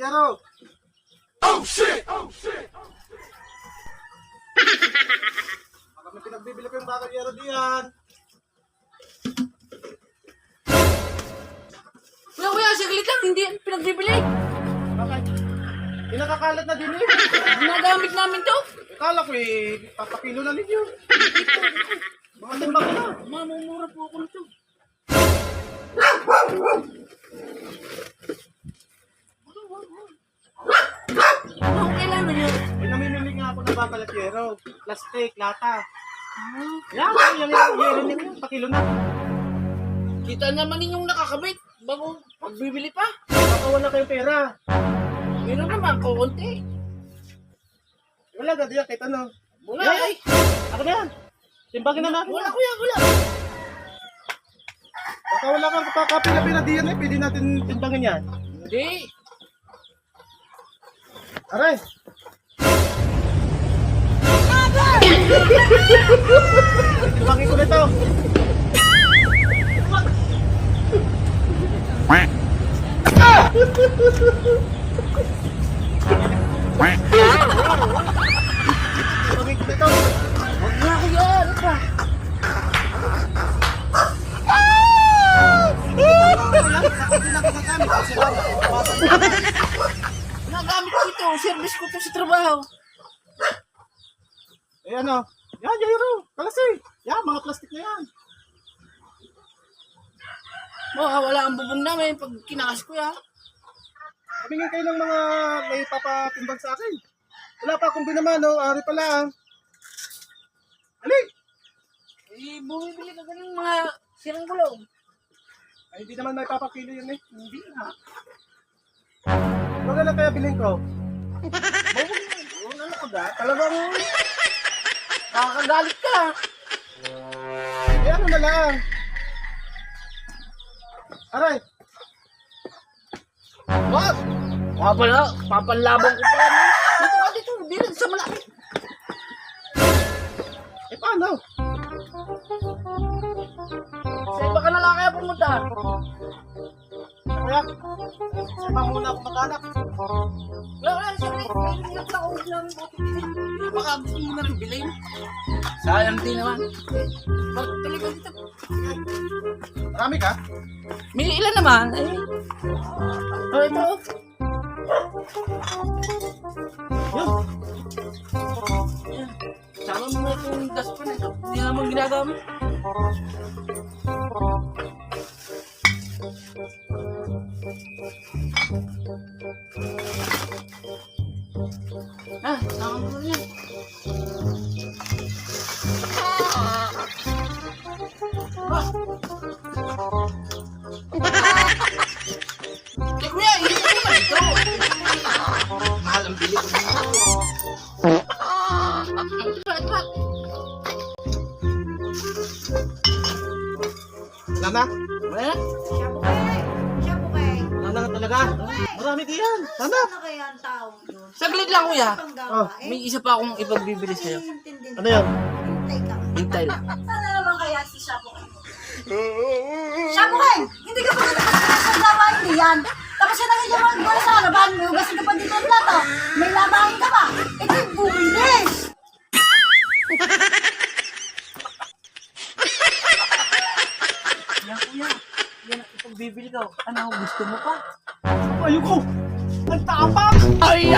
Yero. Oh shit! Oh shit! Baka may pinagbibili ko yung bakal Yero diyan. Kuya, saglit lang, hindi yan pinagbibili. Bakit? Pinakakalat na din eh. Ginagamit namin to. Akala ko papakilo na ninyo. Mga timbang ko na. Mamumura po ako nito. Ang kailangan yun. Namimili nga ako ng bakal at Yero. Plastic, lata. Yan, Yero ninyo. Pakilo na. Kita naman ninyong nakakabit bago pagbibili pa. Baka wala kayong pera. Meron naman, kukunti. Wala ka diyan, kahit ano. Wala Yan, ay. Ako na yan. Timbangin na natin. Wala kuya, wala. Baka wala kang kapila-pila diyan eh. Pwede natin timbangin yan. Hindi. Aray! Timbangin ko na ito. Timbangin ko na ito. Huwag na kuya, ano pa? Nagamit ko ito, service ko to sa trabaho. Eh ano? Yan, Jairo. Kalasi. Yan, mga plastic na yan. Wala ang bubong namin pag kinakas ko ya. Tumingin kayo ng mga may papatimbang sa akin. Wala pa akong binaman, no? Ari pala. Ali! Eh, bumibili ka ng mga sirang gulong. Ay, hindi naman may papakilo yun eh. Hindi na. Wala na kaya bilhin ko. Ano ka ba? Talagang nakakagalit ka. Eh, ano na lang. Aray! Wag! Papanlabang ko pa yan. Dito, dito, sa malaki. Eh, paano? Sa iba ka na lang kaya pumunta. Kaya, sama muna ako mag-anak. Wala, sige. Pinilap na ako ng bote. Baka gusto mo na rin bilhin. Sayang din naman. Tuloy ka dito. Marami ka? May ilan naman. Ay. Oh, ito. Yun. Ayan. Sama mo na itong dustpan ito. Hindi naman ginagamit. Sama mo na yan. Eh kuya, hindi ko naman ito. Mahal ang bili ko dito. Wala na? Wala? Siya po kay. Wala na talaga? Marami ka yan. Sana. Ano kaya ang tao doon? Saglit lang kuya. Ang gawa eh. May isa pa akong ipagbibili sa'yo. Iintindi Ano yan? Hintay ka. Hintay lang. Sana naman kaya si Shapo kay. Shapo kay! Hindi ka pa ang gawa, hindi yan. Tapos siya naging yung mga gawin sa harapan mo. Kasi ka pa dito ang plato. May labahin ka pa. Ito yung bumilis. Yan kuya. Yan ang ipagbibili ko. Ano, gusto mo pa? Ayoko! Ang tapang! Ay!